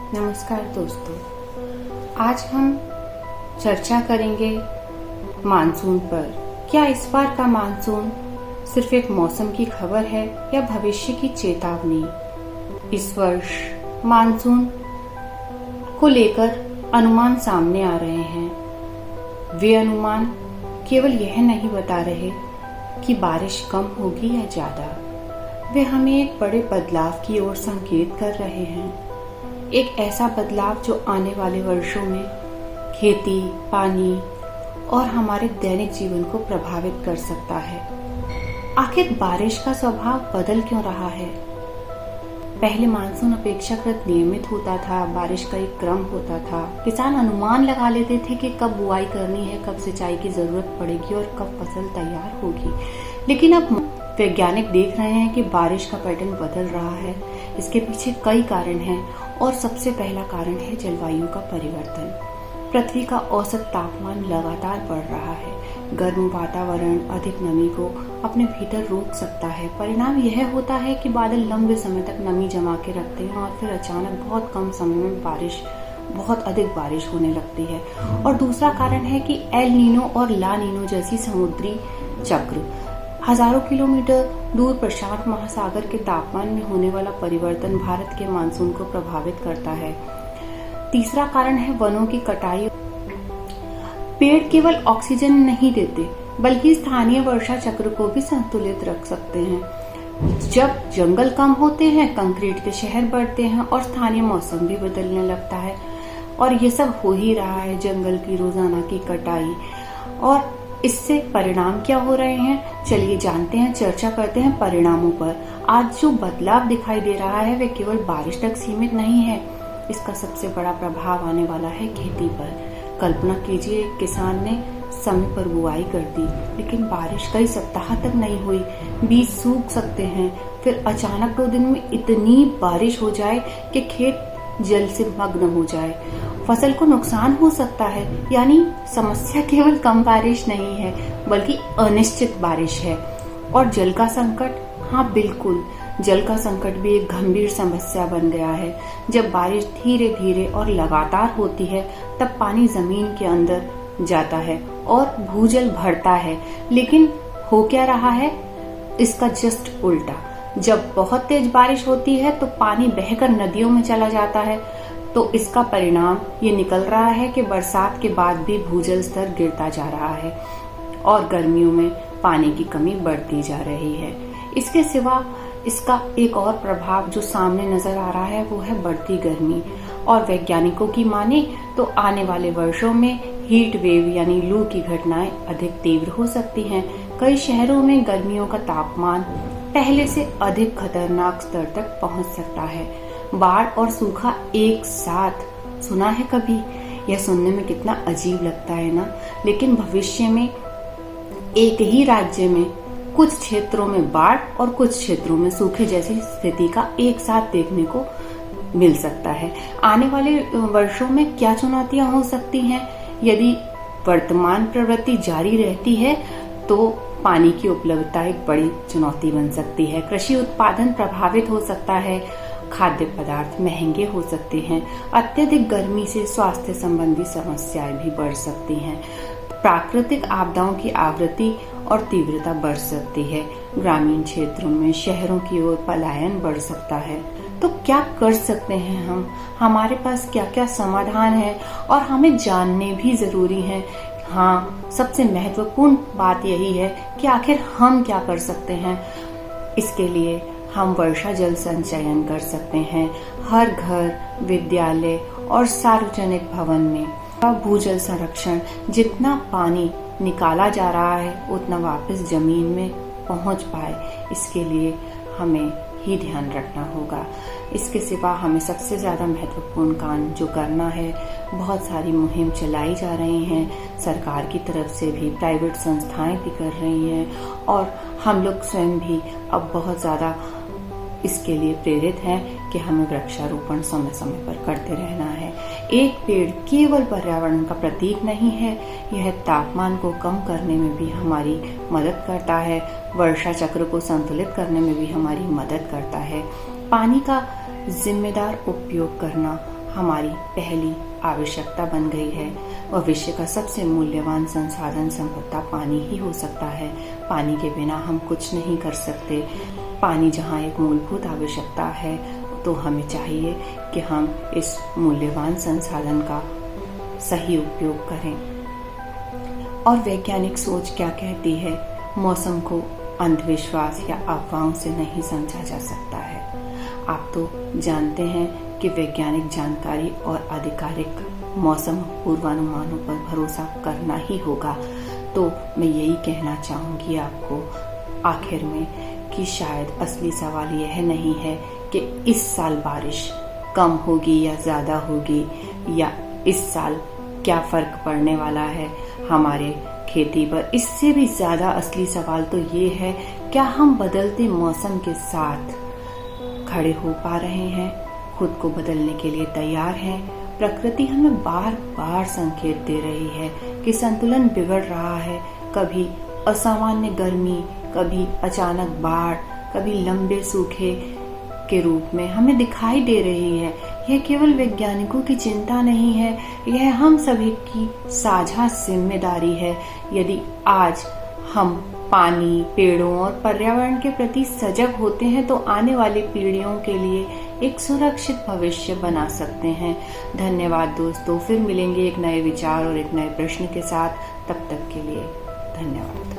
नमस्कार दोस्तों, आज हम चर्चा करेंगे मानसून पर। क्या इस बार का मानसून सिर्फ एक मौसम की खबर है या भविष्य की चेतावनी? इस वर्ष मानसून को लेकर अनुमान सामने आ रहे हैं। वे अनुमान केवल यह नहीं बता रहे कि बारिश कम होगी या ज्यादा, वे हमें एक बड़े बदलाव की ओर संकेत कर रहे हैं। एक ऐसा बदलाव जो आने वाले वर्षों में खेती, पानी और हमारे दैनिक जीवन को प्रभावित कर सकता है। आखिर बारिश का स्वभाव बदल क्यों रहा है? पहले मानसून अपेक्षाकृत नियमित होता था, बारिश का एक क्रम होता था। किसान अनुमान लगा लेते थे कि कब बुआई करनी है, कब सिंचाई की जरूरत पड़ेगी और कब फसल तैयार होगी। लेकिन अब वैज्ञानिक देख रहे हैं कि बारिश का पैटर्न बदल रहा है। इसके पीछे कई कारण हैं और सबसे पहला कारण है जलवायु का परिवर्तन। पृथ्वी का औसत तापमान लगातार बढ़ रहा है। गर्म वातावरण अधिक नमी को अपने भीतर रोक सकता है। परिणाम यह होता है कि बादल लंबे समय तक नमी जमा के रखते हैं और फिर अचानक बहुत कम समय में बहुत अधिक बारिश होने लगती है। और दूसरा कारण है कि एल नीनो और ला नीनो जैसी समुद्री चक्र, हजारों किलोमीटर दूर प्रशांत महासागर के तापमान में होने वाला परिवर्तन भारत के मानसून को प्रभावित करता है। तीसरा कारण है वनों की कटाई। पेड़ केवल ऑक्सीजन नहीं देते, बल्कि स्थानीय वर्षा चक्र को भी संतुलित रख सकते हैं। जब जंगल कम होते हैं, कंक्रीट के शहर बढ़ते हैं और स्थानीय मौसम भी बदलने लगता है। और ये सब हो ही रहा है, जंगल की रोजाना की कटाई। और इससे परिणाम क्या हो रहे हैं, चलिए जानते हैं, चर्चा करते हैं परिणामों पर। आज जो बदलाव दिखाई दे रहा है वे केवल बारिश तक सीमित नहीं है। इसका सबसे बड़ा प्रभाव आने वाला है खेती पर। कल्पना कीजिए, एक किसान ने समय पर बुआई कर दी, लेकिन बारिश कई सप्ताह तक नहीं हुई। बीज सूख सकते हैं, फिर अचानक 2 दिन में इतनी बारिश हो जाए कि खेत जल से मग्न हो जाए। फसल को नुकसान हो सकता है। यानी समस्या केवल कम बारिश नहीं है, बल्कि अनिश्चित बारिश है। और जल का संकट, हाँ बिल्कुल, जल का संकट भी एक गंभीर समस्या बन गया है। जब बारिश धीरे धीरे और लगातार होती है, तब पानी जमीन के अंदर जाता है और भूजल बढ़ता है। लेकिन हो क्या रहा है, इसका जस्ट उल्टा। जब बहुत तेज बारिश होती है तो पानी बहकर नदियों में चला जाता है। तो इसका परिणाम ये निकल रहा है कि बरसात के बाद भी भूजल स्तर गिरता जा रहा है और गर्मियों में पानी की कमी बढ़ती जा रही है। इसके सिवा इसका एक और प्रभाव जो सामने नजर आ रहा है वो है बढ़ती गर्मी। और वैज्ञानिकों की माने तो आने वाले वर्षों में हीट वेव यानी लू की घटनाएं अधिक तीव्र हो सकती हैं। कई शहरों में गर्मियों का तापमान पहले से अधिक खतरनाक स्तर तक पहुंच सकता है। बाढ़ और सूखा एक साथ, सुना है कभी? यह सुनने में कितना अजीब लगता है ना। लेकिन भविष्य में एक ही राज्य में कुछ क्षेत्रों में बाढ़ और कुछ क्षेत्रों में सूखे जैसी स्थिति का एक साथ देखने को मिल सकता है। आने वाले वर्षों में क्या चुनौतियां हो सकती हैं? यदि वर्तमान प्रवृत्ति जारी रहती है तो पानी की उपलब्धता एक बड़ी चुनौती बन सकती है। कृषि उत्पादन प्रभावित हो सकता है, खाद्य पदार्थ महंगे हो सकते हैं। अत्यधिक गर्मी से स्वास्थ्य संबंधी समस्याएं भी बढ़ सकती हैं। प्राकृतिक आपदाओं की आवृत्ति और तीव्रता बढ़ सकती है। ग्रामीण क्षेत्रों में शहरों की ओर पलायन बढ़ सकता है। तो क्या कर सकते हैं हम? हमारे पास क्या क्या समाधान है और हमें जानने भी जरूरी है। हाँ, सबसे महत्वपूर्ण बात यही है कि आखिर हम क्या कर सकते हैं। इसके लिए हम वर्षा जल संचयन कर सकते हैं। हर घर, विद्यालय और सार्वजनिक भवन में भूजल संरक्षण, जितना पानी निकाला जा रहा है उतना वापस जमीन में पहुंच पाए, इसके लिए हमें ही ध्यान रखना होगा। इसके सिवा हमें सबसे ज्यादा महत्वपूर्ण काम जो करना है, बहुत सारी मुहिम चलाई जा रही हैं, सरकार की तरफ से भी, प्राइवेट संस्थाएं भी कर रही हैं और हम लोग स्वयं भी अब बहुत ज्यादा इसके लिए प्रेरित हैं कि हमें वृक्षारोपण समय समय पर करते रहना है। एक पेड़ केवल पर्यावरण का प्रतीक नहीं है, यह तापमान को कम करने में भी हमारी मदद करता है, वर्षा चक्र को संतुलित करने में भी हमारी मदद करता है। पानी का जिम्मेदार उपयोग करना हमारी पहली आवश्यकता बन गई है और विश्व का सबसे मूल्यवान संसाधन संपदा पानी ही हो सकता है। पानी के बिना हम कुछ नहीं कर सकते। पानी जहाँ एक मूलभूत आवश्यकता है, तो हमें चाहिए कि हम इस मूल्यवान संसाधन का सही उपयोग करें। और वैज्ञानिक सोच क्या कहती है? मौसम को अंधविश्वास या अफवाहों से नहीं समझा जा सकता है। आप तो जानते हैं कि वैज्ञानिक जानकारी और आधिकारिक मौसम पूर्वानुमानों पर भरोसा करना ही होगा। तो मैं यही कहना चाहूंगी आपको आखिर में कि शायद असली सवाल यह नहीं है कि इस साल बारिश कम होगी या ज्यादा होगी, या इस साल क्या फर्क पड़ने वाला है हमारे खेती पर। इससे भी ज्यादा असली सवाल तो ये है, क्या हम बदलते मौसम के साथ खड़े हो पा रहे हैं, खुद को बदलने के लिए तैयार हैं। प्रकृति हमें बार बार संकेत दे रही है कि संतुलन बिगड़ रहा है। कभी असामान्य गर्मी, कभी अचानक बाढ़, कभी लंबे सूखे के रूप में हमें दिखाई दे रही है। यह केवल वैज्ञानिकों की चिंता नहीं है, यह हम सभी की साझा जिम्मेदारी है। यदि आज हम पानी, पेड़ों और पर्यावरण के प्रति सजग होते हैं तो आने वाली पीढ़ियों के लिए एक सुरक्षित भविष्य बना सकते हैं। धन्यवाद दोस्तों, फिर मिलेंगे एक नए विचार और एक नए प्रश्न के साथ। तब तक के लिए धन्यवाद।